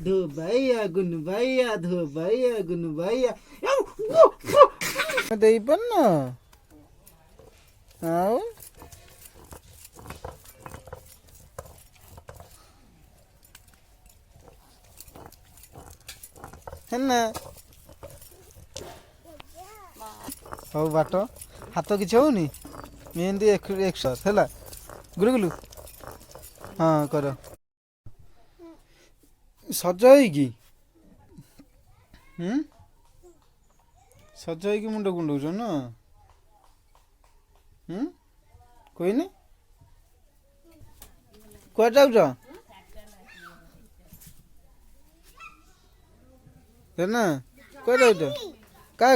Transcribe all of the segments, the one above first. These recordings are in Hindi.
धोबाइया गुनबाइया धोबाइया गुनबाइया देई पन आओ है ना हो बाट हाथ किसी होनी मेहंदी एक है गुलु गुलु हाँ कर सजाइकी सजाइकी मुंड कुंडौच ना कोई नहीं कुआ जाऊच ना कुआ जाऊच क्या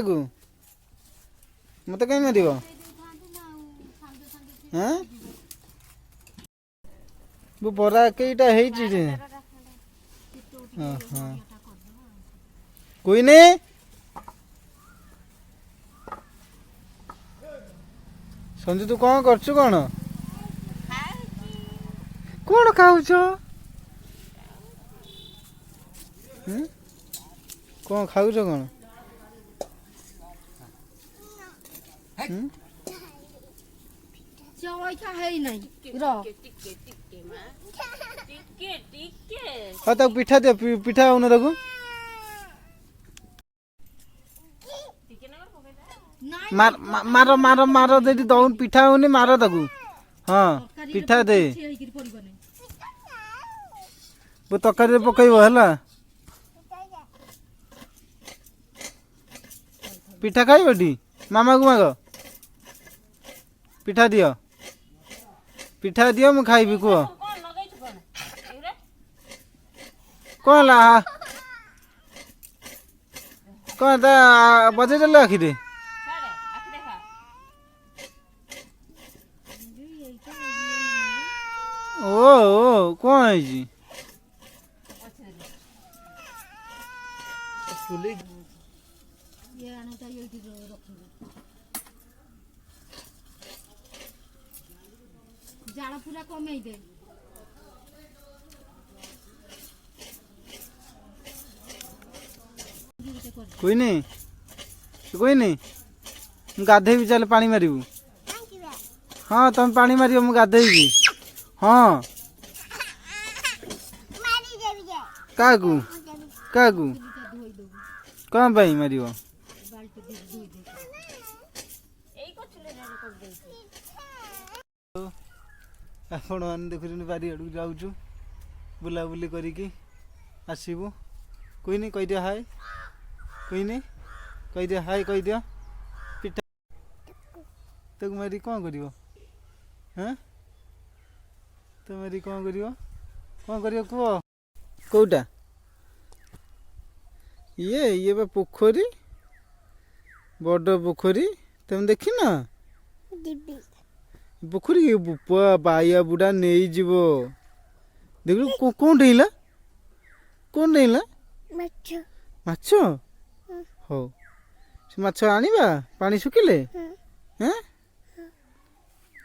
मत कहीं मार वो बरा कईटा है कोई नहीं संजू तू कौन कर कौन खाऊच कौन खाऊच कौन हाँ तक पिठा दे पिठा उन्हें देखो मारो मारो मारो दे दौन पिठा होनी मारो ताकू हाँ पिठा दे वो तकारी पकईब है पिठा खाइबटी मामा को माग पिठा दियो मु खाइबी कुह कौन ला कौन ता बजे चले आखिरे ओ कौन है जी जाड़ा पूरा कमे दे कोई नहीं गाधे भी चल पानी मारिबू हाँ तुम पानी मारियो मु गाधे भी हाँ काकू काकू कौन भाई मारियो आपण मैंने देखुन बारी आड़ जाऊँ बुलाबुली करिकी आसबू कोई नहीं कहीदि हाय कोई नहीं कहीदि हाय कहीदि पिठा तो मारी कौन कर तो मारी कौन कर कह कौटा ये बा पोखरी बड़ पोखरी तुम देख ना पोखरी बाया बुढ़ा नहीं जीव देख कौन डेला माछ हो से माछ आनिबा पानी सुखिले हैं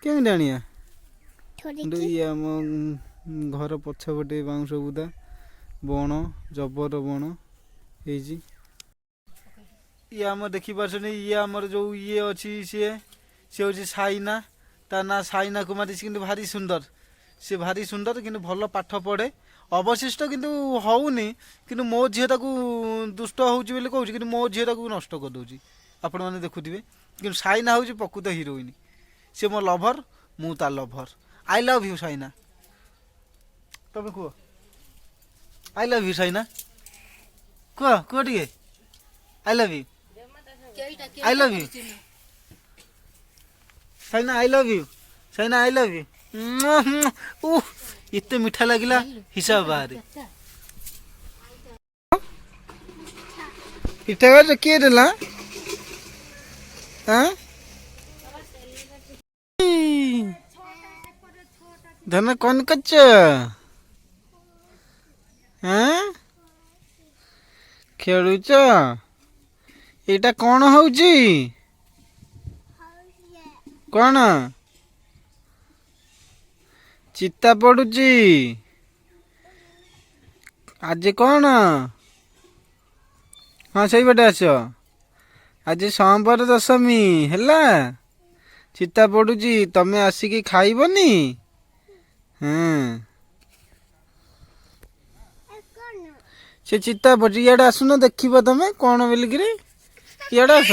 केमिति आनिया ये आम घर पछपटे बाउंश बुदा बण जबर बण ये आम देखिपार ये आमर जो ये अच्छी सी हूँ साइना ता ना साइना कुमारी कि भारी सुंदर सी भारी सुंदर कि भल पाठ पढ़े अवशिष्ट किंतु होनी कि मो झील दुष्ट हो कहूँ कि मो झील नष्ट करदे आपण मैंने देखुवे कि साइना हूँ प्रकृत हिरोइन सी मो लभर मु ता lover I love you Saina तुम कह आई लव यू साइना कह कह टे I love you I love you Saina I love you Saina I love you इतने मीठा लगिला हिसाब बाहर पिठा किए देला धन कौन कच्च खेलुच एटा कौन होउची कौन ଚିତା ପଡୁଛି ଆଜି କଣ? ହଁ ସେଇପଟେ ଆସ। ଆଜି ସୋମବାର ଦଶମୀ ହେଲା। ଚିତା ପଡୁଛି ତମେ ଆସିକି ଖାଇବନି? ସେ ଚିତା ପଡୁଛି ଇଆଡେ ଆସୁନ ଦେଖିବ ତମେ କଣ ବୋଲିକିରି। ଇଆଡେ ଆସ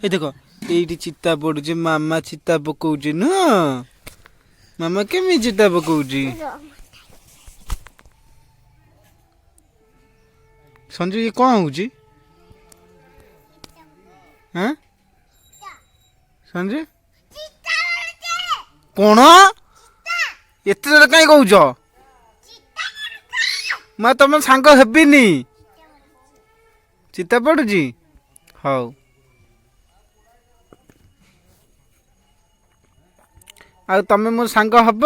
ଏଇ ଦେଖ ଏଇଠି ଚିତା ପଡୁଛି ମାମା ଚିତା ପକଉଛି ନୁହଁ। ମାମା କେମିତି ଚିତା ପକଉଛି? ସଞ୍ଜୁ ଇଏ କଣ ହଉଛି? ସଞ୍ଜୁ କଣ ଏତେ ଜୋରେ କାହିଁ କହୁଛ? ମୁଁ ତମ ସାଙ୍ଗ ହେବିନି। ଚିତା ପଡୁଛି ହଉ। ଆଉ ତମେ ମୋ ସାଙ୍ଗ ହବ?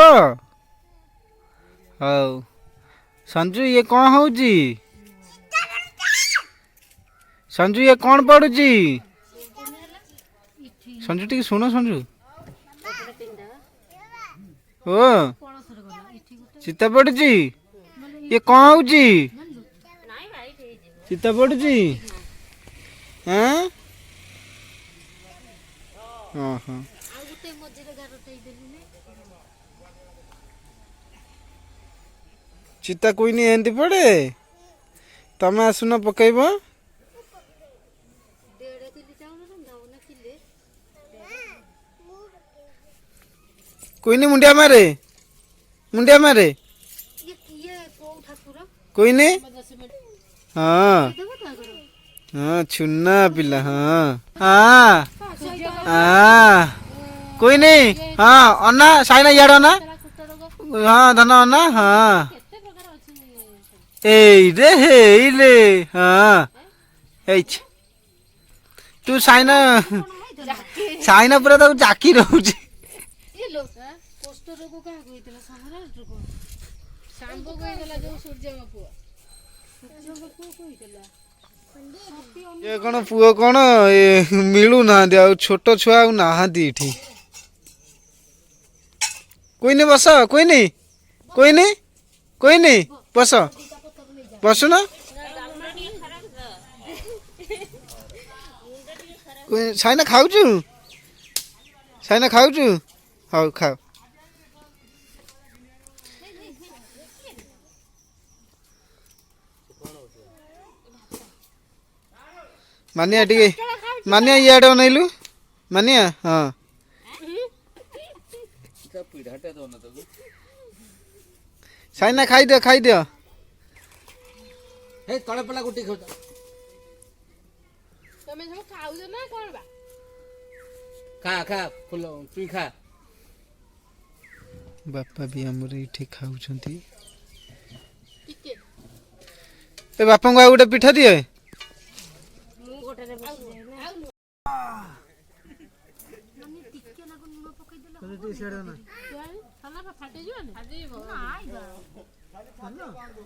ହଉ। ସଞ୍ଜୁ ଇଏ କଣ ହଉଛି? ସଞ୍ଜୁ ଇଏ କଣ ପଡୁଛି? ସଞ୍ଜୁ ଟିକେ ଶୁଣ ସଞ୍ଜୁ। ଓ ଚିତା ପଡୁଛି ଇଏ କଣ ହଉଛି? ଚିତା ପଡୁଛି ଓହୋ। ଚିତା କୁଇନି ଏମିତି ପଡେ? ତମେ ଆସୁନ ପକେଇବ। କୁଇନି ମୁଣ୍ଡିଆ ମାରେ ମୁଣ୍ଡିଆ ମାରେ। କୁଇନି ହଁ ହଁ ଛୁନା ପିଲା ହଁ ହଁ କୁଇନି ହଁ ଅନା ସାଇନା ଇଆଡେ ଅନା। ହଁ ଧନ ଅନା ହଁ ଏଇରେ ହେଇଲେ ହଁ ହେଇଛି। ତୁ ସାଇନା ସାଇନା ପୁରା ତାକୁ ଜାକି ରହୁଛି। ଏ କଣ ପୁଅ କଣ ମିଳୁନାହାନ୍ତି ଆଉ ଛୋଟ ଛୁଆ ଆଉ ନାହାନ୍ତି ଏଠି। କୁଇନି ବସ କୁଇନି କୁଇନି କୁଇନି ବସ ବସୁନ। ସାଇନା ଖାଉଛୁ? ସାଇନା ଖାଉଛୁ? ହଉ ଖାଅ। ମାନିଆ ଟିକେ ମାନିଆ ଇଆଡେ ଅନେଇଲୁ ମାନିଆ ହଁ। ସାଇନା ଖାଇଦିଅ ଖାଇଦିଅ। ତଳେ ପଲା ଗୋଟି ଖାଉଛ। ତମେ ସବୁ ଖାଉଛ ନା କଣ ବା? ଖା ଖା ଫୁଲ ତୁଇ ଖା। ବାପା ବି ଆମର ଏଇଠି ଖାଉଛନ୍ତି। ଏ ବାପାଙ୍କୁ ଆଉ ଗୋଟେ ପିଠା ଦିଏ।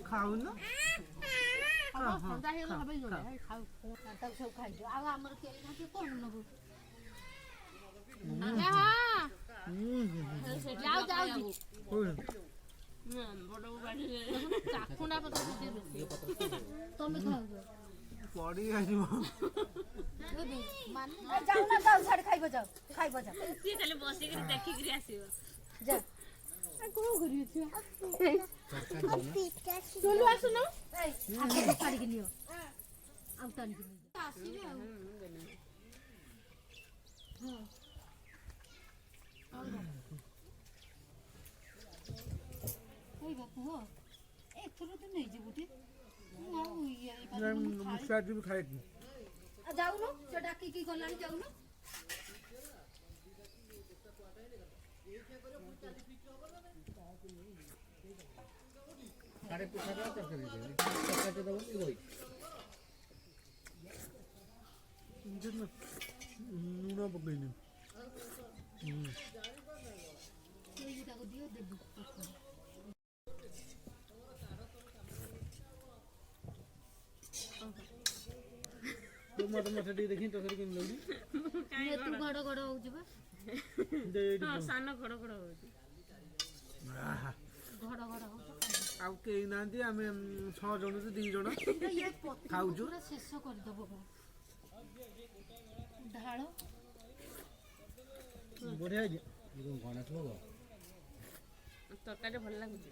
ଖାଉନ ଯାଉନୁ ସେ ଡାକିକି ଗଲାଣି ଯାଉନୁ। ଲୁଣ ପକେଇନି। ମତେ ମତେ ଟିକେ ଦେଖି ତୋର କେମିତି ଲାଗୁଛି? ତୁ ଗଡ ଗଡ ହଉଛୁ ବା। ସାନ ଗଡ ଗଡ ହଉଛି। ଆହା ଘଡ ଘଡ ହଉଛ ଆଉ କେହି ନାହାନ୍ତି ଆମେ 6 ଜଣ 2 ଜଣ ଇଏ ପତ୍ର ଖାଉଛୁ। ପୁରା ଶେଷ କରିଦବ ଢାଳ ବଢିଆ ହେଇଛି ତରକାରୀ ଭଲ ଲାଗୁଛି।